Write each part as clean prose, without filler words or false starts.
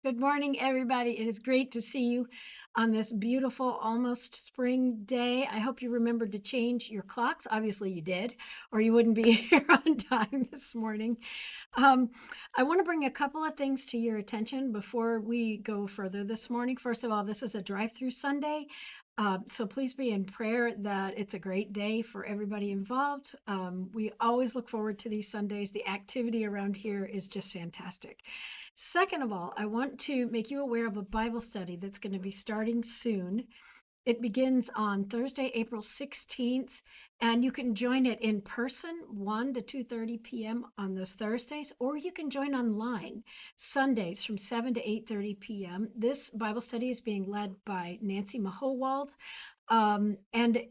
Good morning, everybody. It is great to see you on this beautiful, almost spring day. I hope you remembered to change your clocks. Obviously, you did, or you wouldn't be here on time this morning. Um, I want to bring a couple of things to your attention before we go further this morning. First of all, this is a drive-through Sunday. So please be in prayer that it's a great day for everybody involved. We always look forward to these Sundays. The activity around here is just fantastic. Second of all, I want to make you aware of a Bible study that's going to be starting soon. It begins on Thursday, April 16th, and you can join it in person 1 to 2:30 p.m. on those Thursdays, or you can join online Sundays from 7 to 8:30 p.m. This Bible study is being led by Nancy Mahowald. And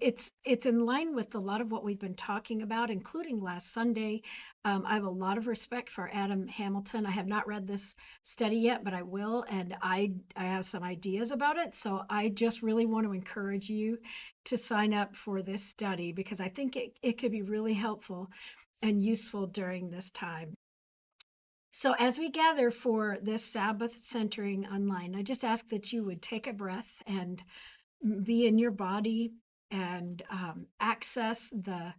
it's in line with a lot of what we've been talking about, including last Sunday. I have a lot of respect for Adam Hamilton. I have not read this study yet, but I will, and I have some ideas about it. So I just really want to encourage you to sign up for this study because I think it could be really helpful and useful during this time. So as we gather for this Sabbath centering online, I just ask that you would take a breath and be in your body and access the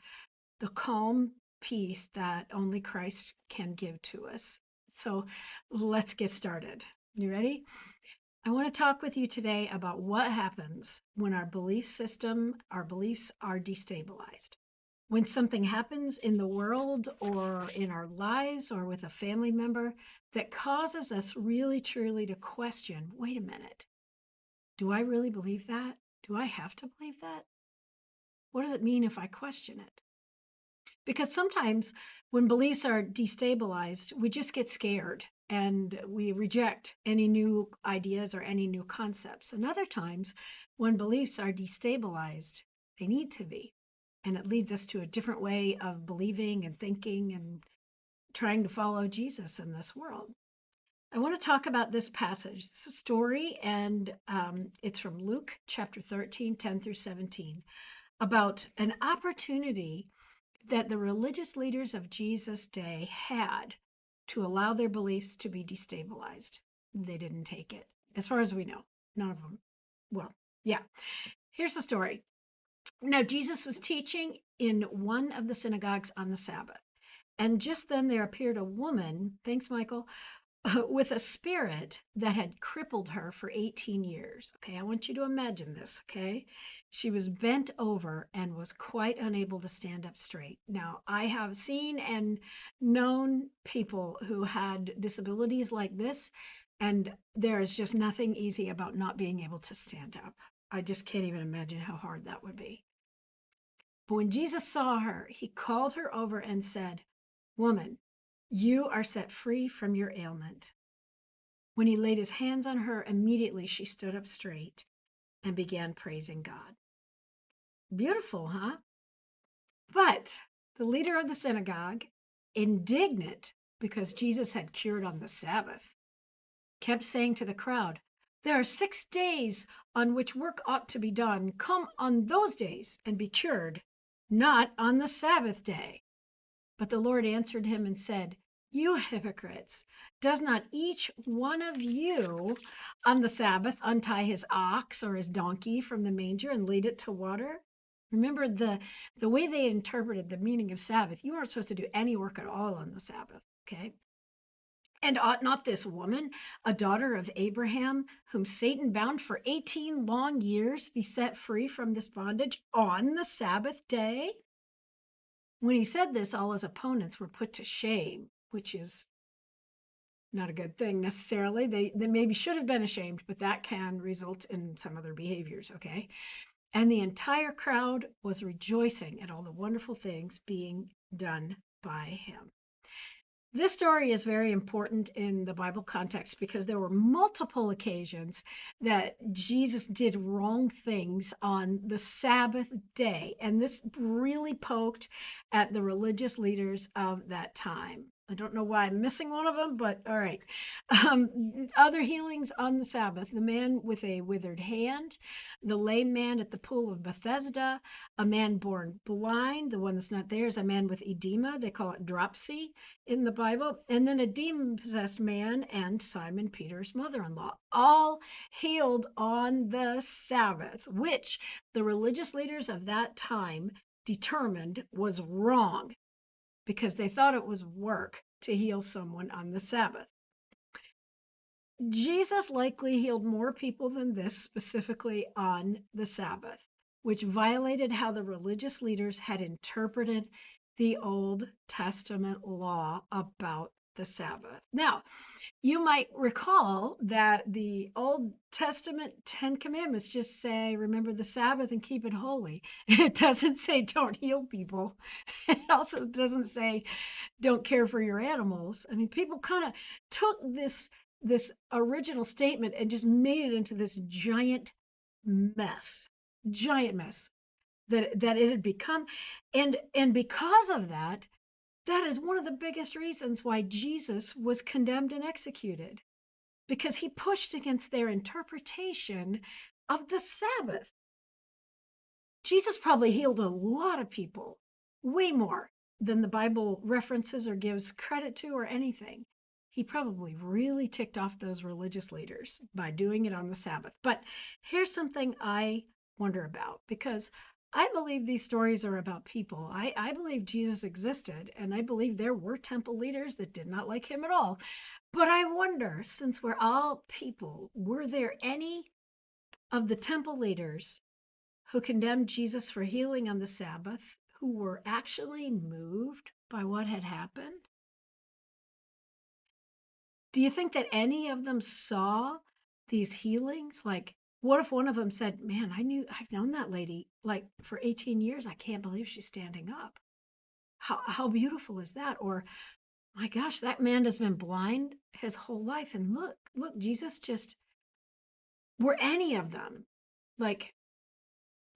calm peace that only Christ can give to us. So let's get started. You ready? I want to talk with you today about what happens when our belief system, our beliefs are destabilized. When something happens in the world or in our lives or with a family member that causes us really truly to question, wait a minute, do I really believe that? Do I have to believe that? What does it mean if I question it? Because sometimes when beliefs are destabilized, we just get scared and we reject any new ideas or any new concepts. And other times, when beliefs are destabilized, they need to be. And it leads us to a different way of believing and thinking and trying to follow Jesus in this world. I want to talk about this passage. This is a story, and it's from Luke chapter 13, 10 through 17, about an opportunity that the religious leaders of Jesus' day had to allow their beliefs to be destabilized. They didn't take it, as far as we know. None of them. Well, yeah. Here's the story. Now, Jesus was teaching in one of the synagogues on the Sabbath. And just then there appeared a woman, thanks, Michael, with a spirit that had crippled her for 18 years. Okay, I want you to imagine this, okay? She was bent over and was quite unable to stand up straight. Now, I have seen and known people who had disabilities like this, and there is just nothing easy about not being able to stand up. I just can't even imagine how hard that would be. But when Jesus saw her, he called her over and said, "Woman, you are set free from your ailment." When he laid his hands on her, immediately she stood up straight and began praising God. Beautiful, huh? But the leader of the synagogue, indignant because Jesus had cured on the Sabbath, kept saying to the crowd, "There are 6 days on which work ought to be done. Come on those days and be cured, not on the Sabbath day." But the Lord answered him and said, "You hypocrites, does not each one of you on the Sabbath untie his ox or his donkey from the manger and lead it to water?" Remember the way they interpreted the meaning of Sabbath, you weren't supposed to do any work at all on the Sabbath, okay? "And ought not this woman, a daughter of Abraham, whom Satan bound for 18 long years, be set free from this bondage on the Sabbath day?" When he said this, all his opponents were put to shame, which is not a good thing necessarily. They maybe should have been ashamed, but that can result in some other behaviors, okay? And the entire crowd was rejoicing at all the wonderful things being done by him. This story is very important in the Bible context because there were multiple occasions that Jesus did wrong things on the Sabbath day. And this really poked at the religious leaders of that time. I don't know why I'm missing one of them, but all right. Other healings on the Sabbath: the man with a withered hand, the lame man at the pool of Bethesda, a man born blind. The one that's not there is a man with edema. They call it dropsy in the Bible. And then a demon possessed man and Simon Peter's mother in law, all healed on the Sabbath, which the religious leaders of that time determined was wrong because they thought it was work to heal someone on the Sabbath. Jesus likely healed more people than this, specifically on the Sabbath, which violated how the religious leaders had interpreted the Old Testament law about the Sabbath. Now, you might recall that the Old Testament 10 Commandments just say, remember the Sabbath and keep it holy. It doesn't say don't heal people. It also doesn't say don't care for your animals. I mean, people kind of took this original statement and just made it into this giant mess that it had become. And because of that, that is one of the biggest reasons why Jesus was condemned and executed, because he pushed against their interpretation of the Sabbath. Jesus probably healed a lot of people, way more than the Bible references or gives credit to or anything. He probably really ticked off those religious leaders by doing it on the Sabbath. But here's something I wonder about, because I believe these stories are about people. I believe Jesus existed, and I believe there were temple leaders that did not like him at all. But I wonder, since we're all people, were there any of the temple leaders who condemned Jesus for healing on the Sabbath who were actually moved by what had happened? Do you think that any of them saw these healings? Like, what if one of them said, man, I've known that lady like for 18 years. I can't believe she's standing up. How beautiful is that? Or, my gosh, that man has been blind his whole life. And look, Jesus just, were any of them like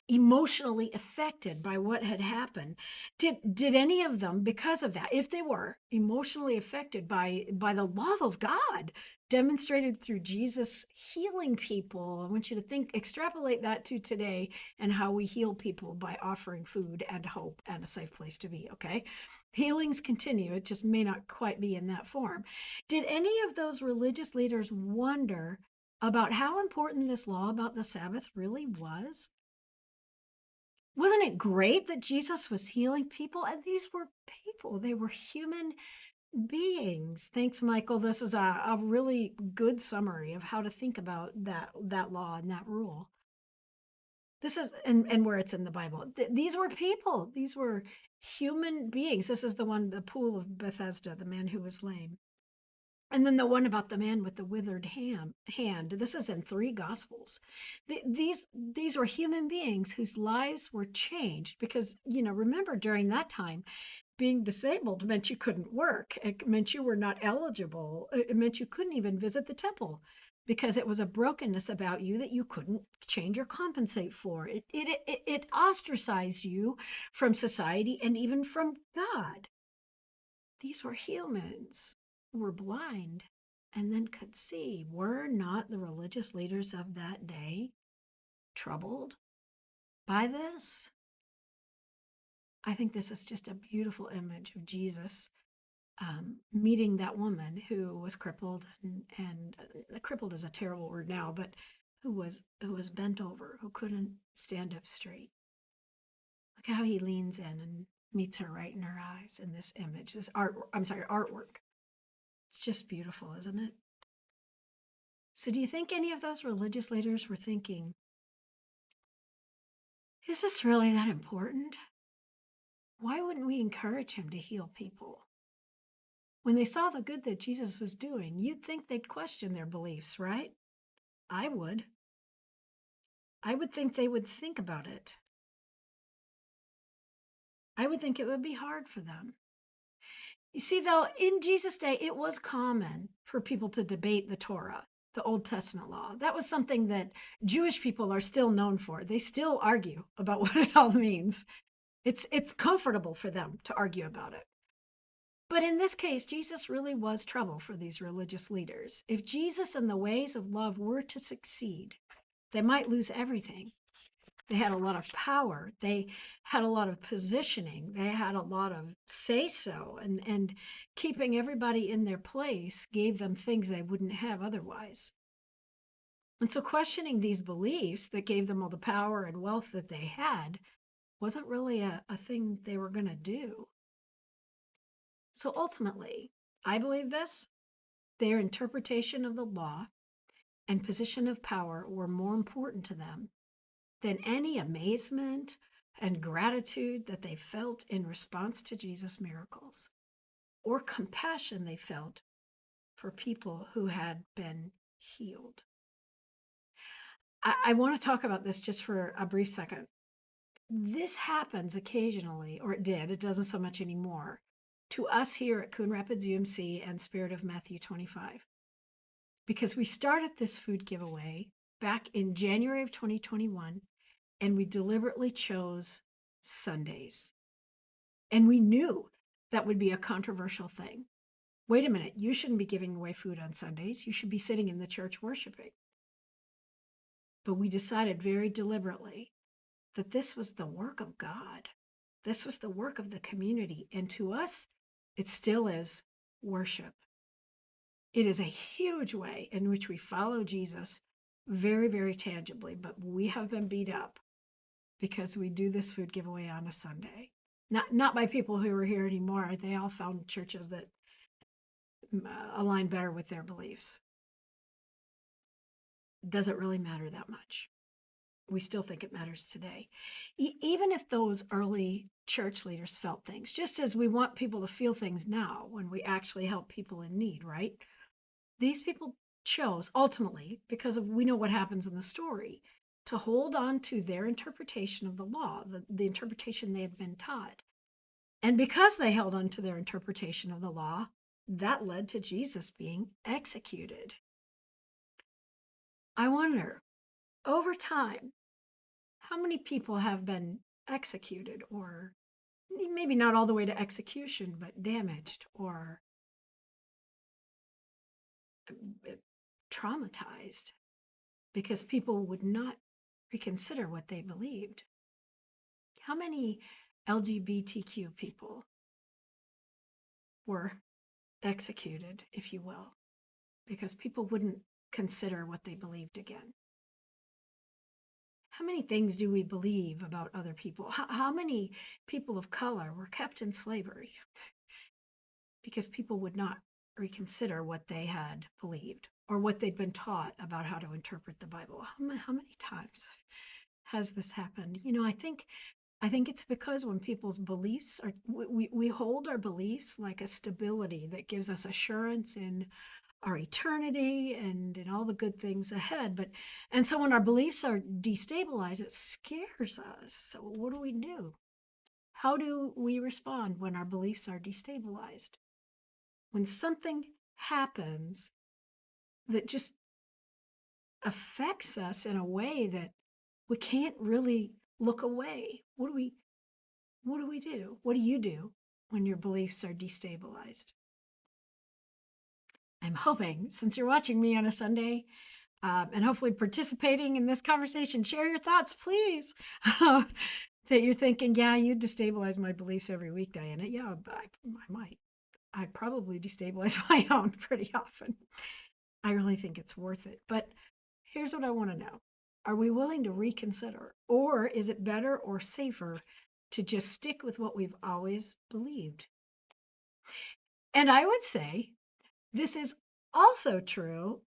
emotionally affected by what had happened? Did any of them, because of that, if they were emotionally affected by the love of God demonstrated through Jesus healing people? I want you to extrapolate that to today and how we heal people by offering food and hope and a safe place to be. Okay, healings continue, it just may not quite be in that form. Did any of those religious leaders wonder about how important this law about the Sabbath really was? Wasn't it great that Jesus was healing people? And these were people, they were human beings. Thanks, Michael. This is a really good summary of how to think about that law and that rule. This is, and where it's in the Bible. These were people, these were human beings. This is the one, the pool of Bethesda, the man who was lame. And then the one about the man with the withered hand. This is in 3 Gospels. These were human beings whose lives were changed because, remember, during that time, being disabled meant you couldn't work. It meant you were not eligible. It meant you couldn't even visit the temple because it was a brokenness about you that you couldn't change or compensate for. It ostracized you from society and even from God. These were humans who were blind and then could see. Were not the religious leaders of that day troubled by this? I think this is just a beautiful image of Jesus meeting that woman who was crippled, and crippled is a terrible word now, but who was bent over, who couldn't stand up straight. Look how he leans in and meets her right in her eyes in this image, this artwork. It's just beautiful, isn't it? So do you think any of those religious leaders were thinking, is this really that important? Why wouldn't we encourage him to heal people? When they saw the good that Jesus was doing, you'd think they'd question their beliefs, right? I would. I would think they would think about it. I would think it would be hard for them. You see, though, in Jesus' day, it was common for people to debate the Torah, the Old Testament law. That was something that Jewish people are still known for. They still argue about what it all means. It's comfortable for them to argue about it. But in this case, Jesus really was trouble for these religious leaders. If Jesus and the ways of love were to succeed, they might lose everything. They had a lot of power. They had a lot of positioning. They had a lot of say so. And keeping everybody in their place gave them things they wouldn't have otherwise. And so questioning these beliefs that gave them all the power and wealth that they had wasn't really a thing they were going to do. So ultimately, I believe this, their interpretation of the law and position of power were more important to them than any amazement and gratitude that they felt in response to Jesus' miracles or compassion they felt for people who had been healed. I want to talk about this just for a brief second. This happens occasionally, or it did, it doesn't so much anymore, to us here at Coon Rapids UMC and Spirit of Matthew 25. Because we started this food giveaway back in January of 2021, and we deliberately chose Sundays. And we knew that would be a controversial thing. Wait a minute, you shouldn't be giving away food on Sundays. You should be sitting in the church worshiping. But we decided very deliberately that this was the work of God. This was the work of the community. And to us, it still is worship. It is a huge way in which we follow Jesus very, very tangibly, but we have been beat up because we do this food giveaway on a Sunday. Not by people who are here anymore. They all found churches that align better with their beliefs. Does it really matter that much? We still think it matters today. Even if those early church leaders felt things, just as we want people to feel things now when we actually help people in need, right? These people chose ultimately, because we know what happens in the story, to hold on to their interpretation of the law, the interpretation they had been taught. And because they held on to their interpretation of the law, that led to Jesus being executed. I wonder, over time, how many people have been executed, or maybe not all the way to execution, but damaged or traumatized because people would not reconsider what they believed? How many LGBTQ people were executed, if you will, because people wouldn't consider what they believed again? How many things do we believe about other people? How many people of color were kept in slavery because people would not reconsider what they had believed or what they'd been taught about how to interpret the Bible? How many times has this happened? I think it's because when people's beliefs are, we hold our beliefs like a stability that gives us assurance in our eternity and in all the good things ahead. And so when our beliefs are destabilized, it scares us. So what do? How do we respond when our beliefs are destabilized? When something happens that just affects us in a way that we can't really look away. What do we do? What do you do when your beliefs are destabilized? I'm hoping, since you're watching me on a Sunday, and hopefully participating in this conversation, share your thoughts, please. That you're thinking, yeah, you destabilize my beliefs every week, Diana. Yeah, I might. I probably destabilize my own pretty often. I really think it's worth it. But here's what I want to know. Are we willing to reconsider? Or is it better or safer to just stick with what we've always believed? And I would say this is also true.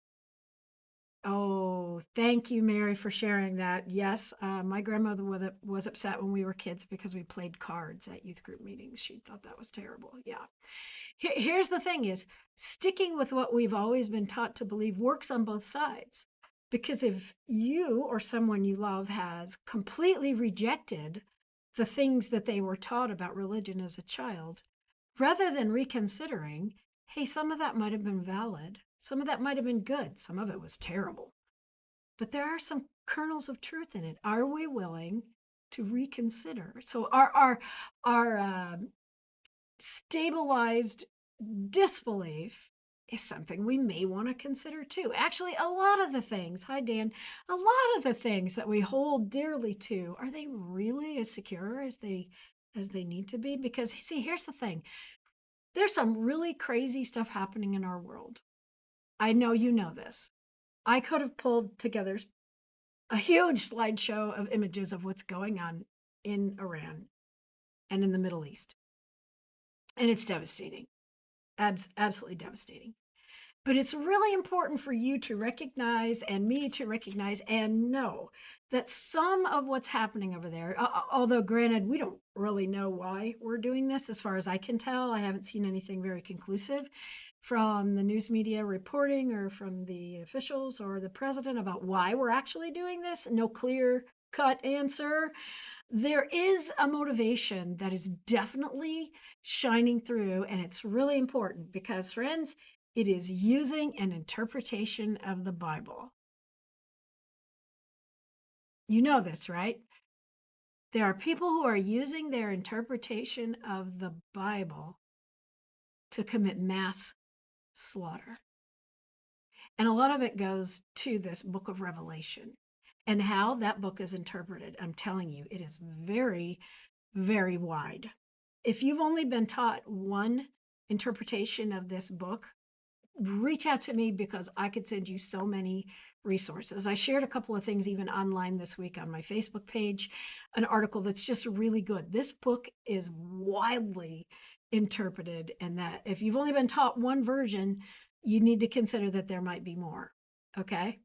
Oh, thank you, Mary, for sharing that. Yes, my grandmother was upset when we were kids because we played cards at youth group meetings. She thought that was terrible. Yeah. Here's the thing is, sticking with what we've always been taught to believe works on both sides. Because if you or someone you love has completely rejected the things that they were taught about religion as a child, rather than reconsidering, hey, some of that might have been valid, some of that might have been good, some of it was terrible. But there are some kernels of truth in it. Are we willing to reconsider? So our stabilized disbelief is something we may want to consider too. Actually, a lot of the things, hi Dan, a lot of the things that we hold dearly to, are they really as secure as they need to be? Because see, here's the thing. There's some really crazy stuff happening in our world. I know you know this. I could have pulled together a huge slideshow of images of what's going on in Iran and in the Middle East. And it's devastating. Absolutely devastating. But it's really important for you to recognize and me to recognize and know that some of what's happening over there, although granted, we don't really know why we're doing this, as far as I can tell. I haven't seen anything very conclusive from the news media reporting or from the officials or the president about why we're actually doing this. No clear cut answer. There is a motivation that is definitely shining through, and it's really important because, friends, it is using an interpretation of the Bible. You know this, right? There are people who are using their interpretation of the Bible to commit mass slaughter. And a lot of it goes to this book of Revelation and how that book is interpreted. I'm telling you, it is very, very wide. If you've only been taught one interpretation of this book, reach out to me because I could send you so many resources. I shared a couple of things even online this week on my Facebook page, an article that's just really good. This book is widely interpreted, and that if you've only been taught one version, you need to consider that there might be more. Okay?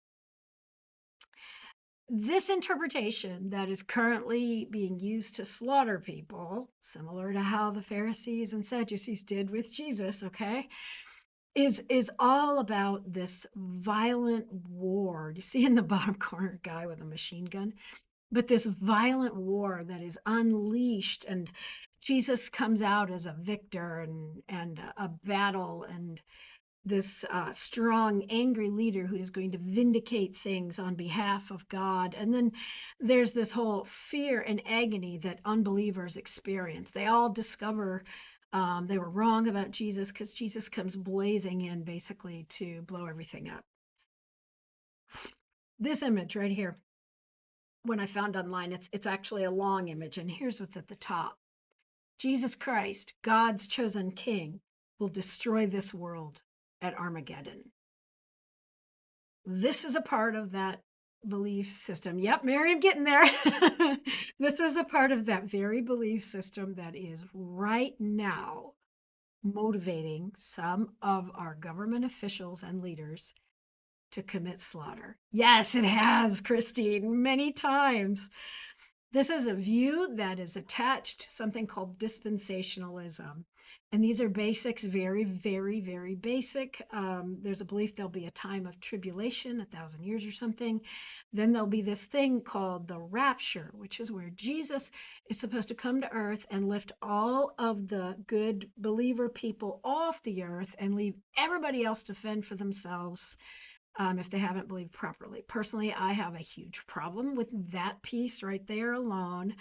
This interpretation that is currently being used to slaughter people, similar to how the Pharisees and Sadducees did with Jesus, okay, is all about this violent war. You see in the bottom corner, guy with a machine gun, but this violent war that is unleashed, and Jesus comes out as a victor, and a battle, and this strong, angry leader who is going to vindicate things on behalf of God. And then there's this whole fear and agony that unbelievers experience. They all discover they were wrong about Jesus because Jesus comes blazing in basically to blow everything up. This image right here, when I found online, it's actually a long image, and here's what's at the top. Jesus Christ, God's chosen king, will destroy this world at Armageddon. This is a part of that belief system. Yep, Mary, I'm getting there. This is a part of that very belief system that is right now motivating some of our government officials and leaders to commit slaughter. Yes, it has, Christine, many times. This is a view that is attached to something called dispensationalism. And these are basics, very, very, very basic. There's a belief there'll be a time of tribulation, 1,000 years or something. Then there'll be this thing called the rapture, which is where Jesus is supposed to come to earth and lift all of the good believer people off the earth and leave everybody else to fend for themselves. If they haven't believed properly. Personally, I have a huge problem with that piece right there alone,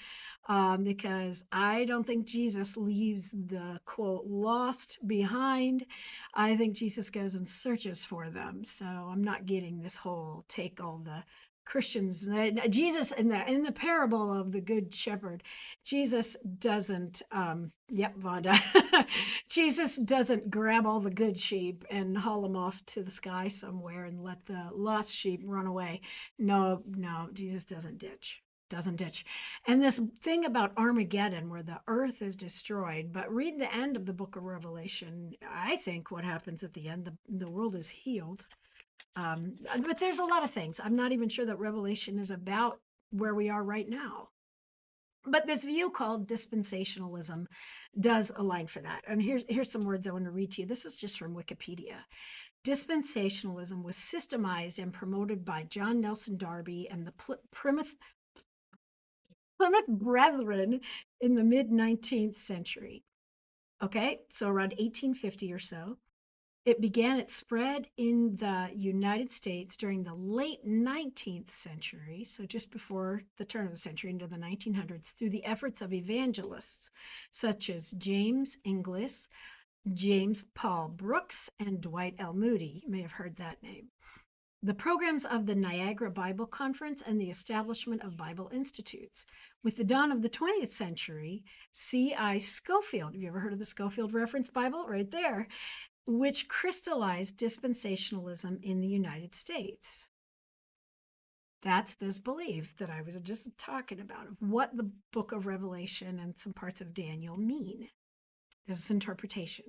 because I don't think Jesus leaves the quote lost behind. I think Jesus goes and searches for them. So I'm not getting this whole take all the Christians. Jesus in the parable of the Good Shepherd, Jesus doesn't. Yep, Vonda. Jesus doesn't grab all the good sheep and haul them off to the sky somewhere and let the lost sheep run away. No, no, Jesus doesn't ditch. Doesn't ditch. And this thing about Armageddon, where the earth is destroyed, but read the end of the book of Revelation. I think what happens at the end, the world is healed. But there's a lot of things. I'm not even sure that Revelation is about where we are right now. But this view called dispensationalism does align for that. And here's some words I want to read to you. This is just from Wikipedia. Dispensationalism was systemized and promoted by John Nelson Darby and the Plymouth Brethren in the mid 19th century. Okay, so around 1850 or so. It began its spread in the United States during the late 19th century, so just before the turn of the century into the 1900s, through the efforts of evangelists such as James Inglis, James Paul Brooks, and Dwight L. Moody. You may have heard that name. The programs of the Niagara Bible Conference and the establishment of Bible institutes. With the dawn of the 20th century, C.I. Scofield, have you ever heard of the Scofield Reference Bible? Right there, which crystallized dispensationalism in the United States. That's this belief that I was just talking about of what the book of Revelation and some parts of Daniel mean. This is interpretation.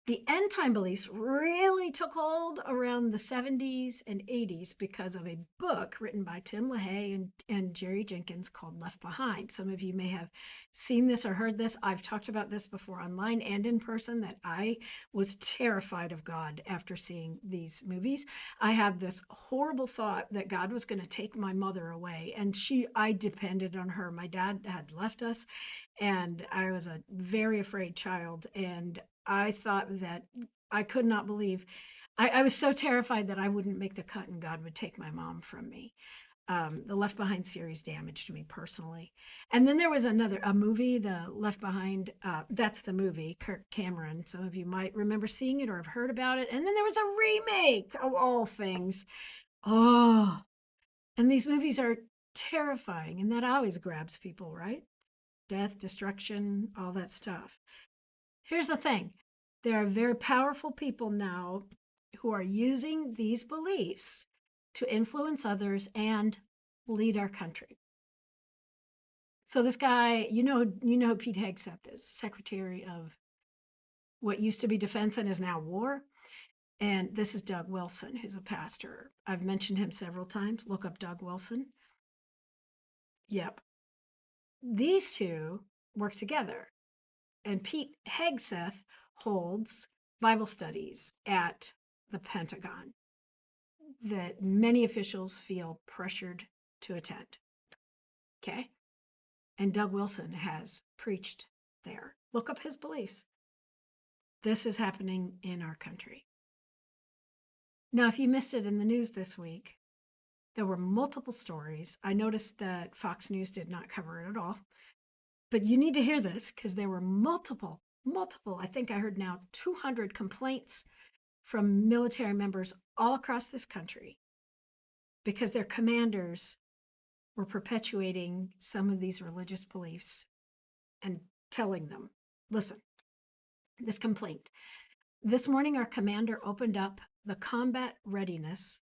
The end time beliefs really took hold around the 70s and 80s because of a book written by Tim LaHaye and Jerry Jenkins called Left Behind. Some of you may have seen this or heard this. I've talked about this before online and in person, that I was terrified of God after seeing these movies. I had this horrible thought that God was going to take my mother away, and I depended on her. My dad had left us, and I was a very afraid child, and I thought that I could not believe. I was so terrified that I wouldn't make the cut and God would take my mom from me. The Left Behind series damaged me personally. And then there was a movie, the Left Behind, that's the movie, Kirk Cameron. Some of you might remember seeing it or have heard about it. And then there was a remake of all things. Oh, and these movies are terrifying, and that always grabs people, right? Death, destruction, all that stuff. Here's the thing. There are very powerful people now who are using these beliefs to influence others and lead our country. So this guy, you know who Pete Hegseth is, Secretary of what used to be Defense and is now War. And this is Doug Wilson, who's a pastor. I've mentioned him several times. Look up Doug Wilson. Yep. These two work together. And Pete Hegseth holds Bible studies at the Pentagon that many officials feel pressured to attend. Okay? And Doug Wilson has preached there. Look up his beliefs. This is happening in our country. Now, if you missed it in the news this week, there were multiple stories. I noticed that Fox News did not cover it at all. But you need to hear this because there were multiple, I think I heard now 200 complaints from military members all across this country because their commanders were perpetuating some of these religious beliefs and telling them, listen, this complaint. This morning, our commander opened up the combat readiness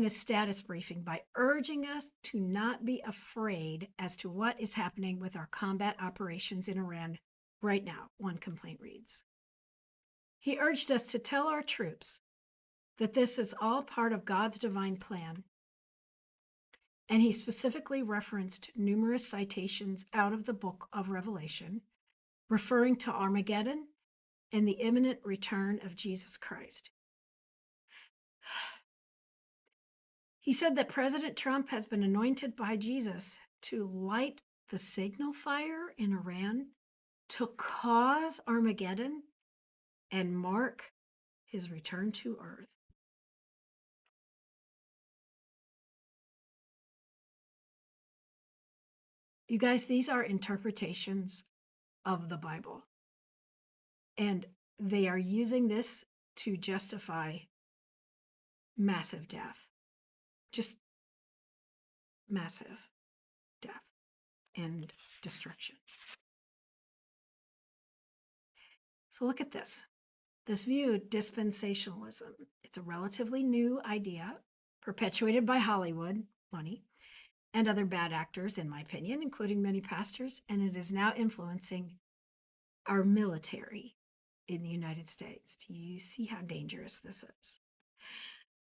status briefing by urging us to not be afraid as to what is happening with our combat operations in Iran right now, one complaint reads. He urged us to tell our troops that this is all part of God's divine plan. And he specifically referenced numerous citations out of the book of Revelation, referring to Armageddon and the imminent return of Jesus Christ. He said that President Trump has been anointed by Jesus to light the signal fire in Iran, to cause Armageddon, and mark his return to earth. You guys, these are interpretations of the Bible. And they are using this to justify massive death. Just massive death and destruction. So look at this. This view, dispensationalism. It's a relatively new idea perpetuated by Hollywood, money, and other bad actors, in my opinion, including many pastors, and it is now influencing our military in the United States. Do you see how dangerous this is?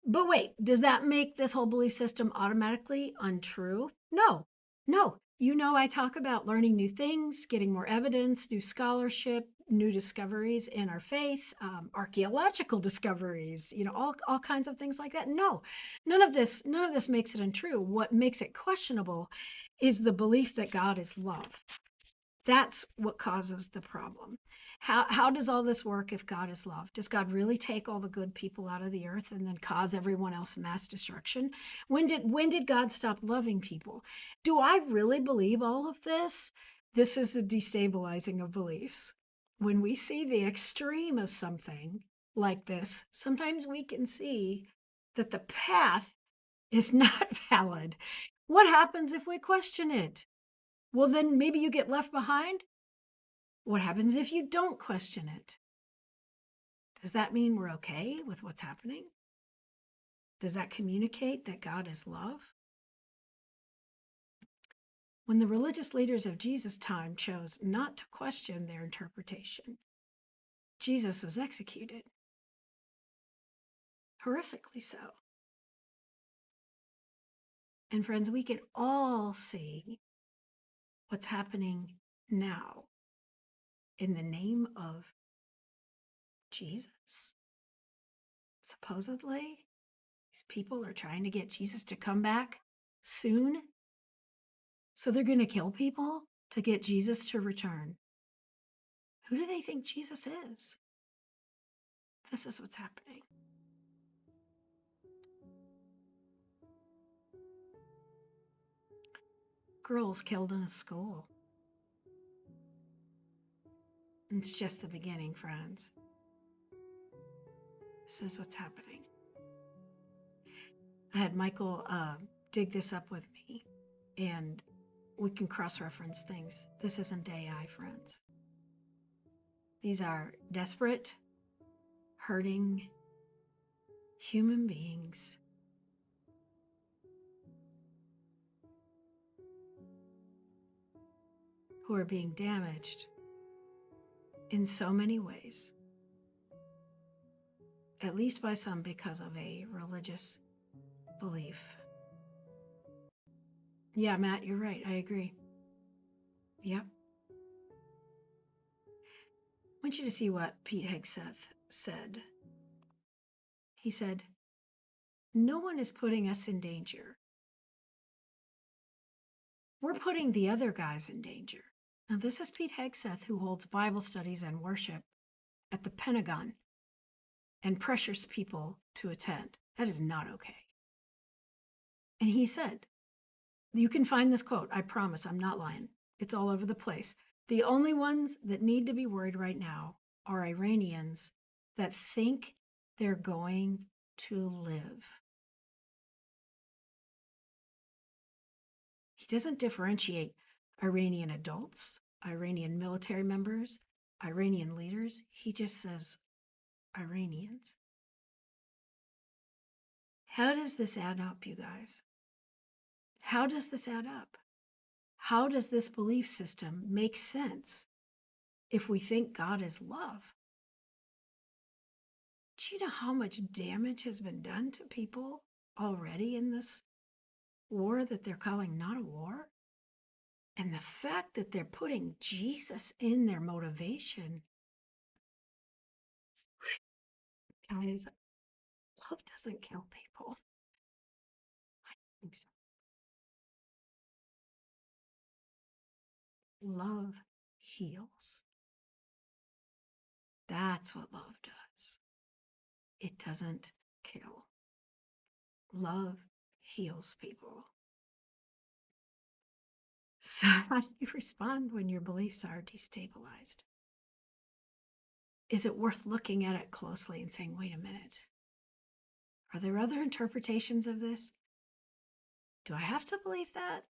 But wait, does that make this whole belief system automatically untrue? No. You know, I talk about learning new things, getting more evidence, new scholarship, new discoveries in our faith, archaeological discoveries, all kinds of things like that. No, none of this makes it untrue. What makes it questionable is the belief that God is love, That's what causes the problem. How does all this work if God is love? Does God really take all the good people out of the earth and then cause everyone else mass destruction? When did God stop loving people? Do I really believe all of this? This is the destabilizing of beliefs. When we see the extreme of something like this, sometimes we can see that the path is not valid. What happens if we question it? Well, then maybe you get left behind. What happens if you don't question it? Does that mean we're okay with what's happening? Does that communicate that God is love? When the religious leaders of Jesus' time chose not to question their interpretation, Jesus was executed. Horrifically so. And friends, we can all see what's happening now in the name of Jesus. Supposedly, these people are trying to get Jesus to come back soon. So they're going to kill people to get Jesus to return. Who do they think Jesus is? This is what's happening. Girls killed in a school. It's just the beginning, friends. This is what's happening. I had Michael dig this up with me, and we can cross-reference things. This isn't AI, friends. These are desperate, hurting human beings who are being damaged in so many ways, at least by some because of a religious belief. Yeah, Matt, you're right. I agree. Yep. I want you to see what Pete Hegseth said. He said, "No one is putting us in danger. We're putting the other guys in danger." Now, this is Pete Hegseth, who holds Bible studies and worship at the Pentagon and pressures people to attend. That is not okay. And he said, you can find this quote. I promise, I'm not lying. It's all over the place. The only ones that need to be worried right now are Iranians that think they're going to live. He doesn't differentiate Iranian adults, Iranian military members, Iranian leaders. He just says Iranians. How does this add up, you guys? How does this add up? How does this belief system make sense if we think God is love? Do you know how much damage has been done to people already in this war that they're calling not a war? And the fact that they're putting Jesus in their motivation, guys, love doesn't kill people. I think so. Love heals. That's what love does. It doesn't kill. Love heals people. So, how do you respond when your beliefs are destabilized? Is it worth looking at it closely and saying, wait a minute, are there other interpretations of this? Do I have to believe that?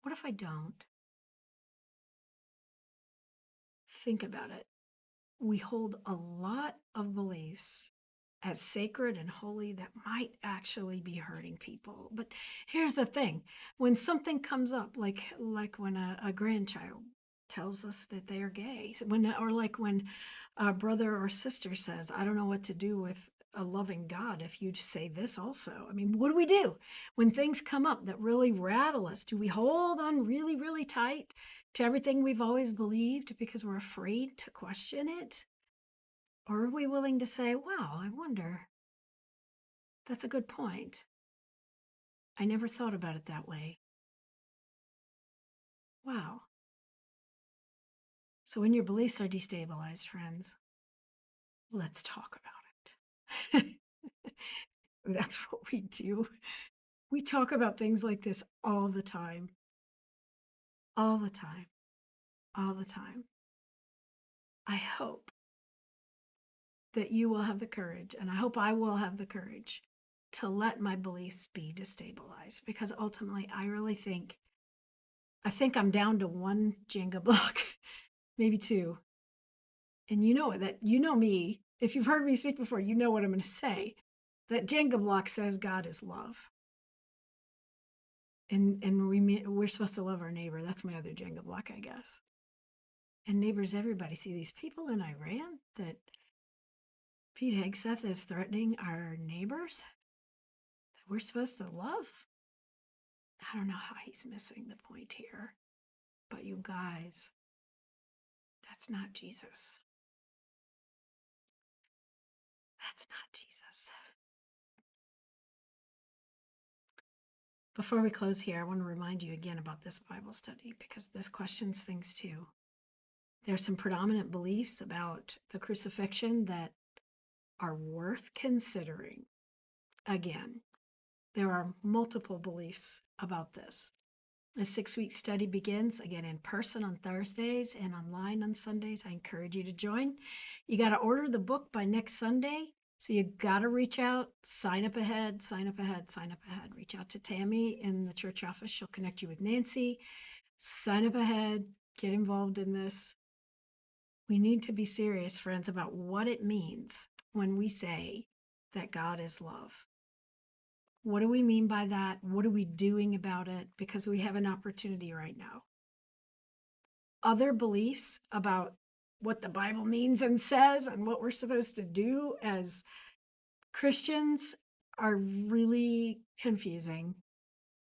What if I don't? Think about it. We hold a lot of beliefs as sacred and holy that might actually be hurting people. But here's the thing. When something comes up, like when a grandchild tells us that they are gay, or like when a brother or sister says, I don't know what to do with a loving God if you say this also. I mean, what do we do when things come up that really rattle us? Do we hold on really, really tight to everything we've always believed because we're afraid to question it? Or are we willing to say, wow, I wonder, that's a good point. I never thought about it that way. Wow. So when your beliefs are destabilized, friends, let's talk about it. That's what we do. We talk about things like this all the time, all the time, all the time. I hope that you will have the courage, and I hope I will have the courage to let my beliefs be destabilized, because ultimately I think I'm down to one Jenga block, maybe two. And you know that, you know me. If you've heard me speak before, you know what I'm going to say. That Jenga block says God is love. And we're supposed to love our neighbor. That's my other Jenga block, I guess. And neighbors, everybody see these people in Iran that Pete Hegseth is threatening our neighbors that we're supposed to love. I don't know how he's missing the point here, but you guys, that's not Jesus. That's not Jesus. Before we close here, I want to remind you again about this Bible study, because this questions things too. There are some predominant beliefs about the crucifixion that are worth considering. Again, there are multiple beliefs about this. The 6-week study begins again in person on Thursdays and online on Sundays. I encourage you to join. You got to order the book by next Sunday. So you got to reach out, sign up ahead, sign up ahead, sign up ahead. Reach out to Tammy in the church office. She'll connect you with Nancy. Sign up ahead, get involved in this. We need to be serious, friends, about what it means when we say that God is love. What do we mean by that? What are we doing about it? Because we have an opportunity right now. Other beliefs about what the Bible means and says and what we're supposed to do as Christians are really confusing,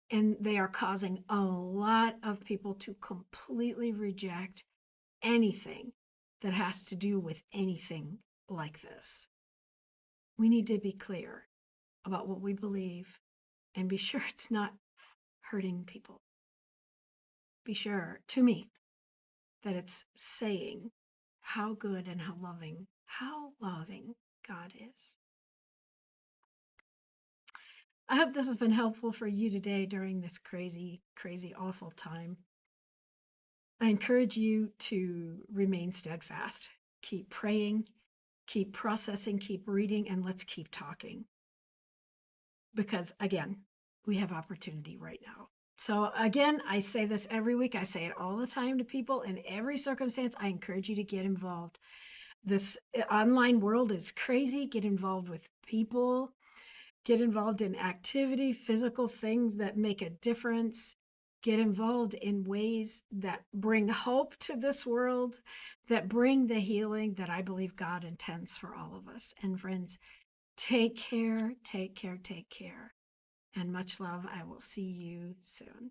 and they are causing a lot of people to completely reject anything that has to do with anything like this. We need to be clear about what we believe and be sure it's not hurting people. Be sure, to me, that it's saying how good and how loving God is. I hope this has been helpful for you today during this crazy, crazy, awful time. I encourage you to remain steadfast. Keep praying, keep processing, keep reading, and let's keep talking. Because again, we have opportunity right now. So again, I say this every week. I say it all the time to people in every circumstance. I encourage you to get involved. This online world is crazy. Get involved with people. Get involved in activity, physical things that make a difference. Get involved in ways that bring hope to this world, that bring the healing that I believe God intends for all of us. And friends, take care, take care, take care. And much love. I will see you soon.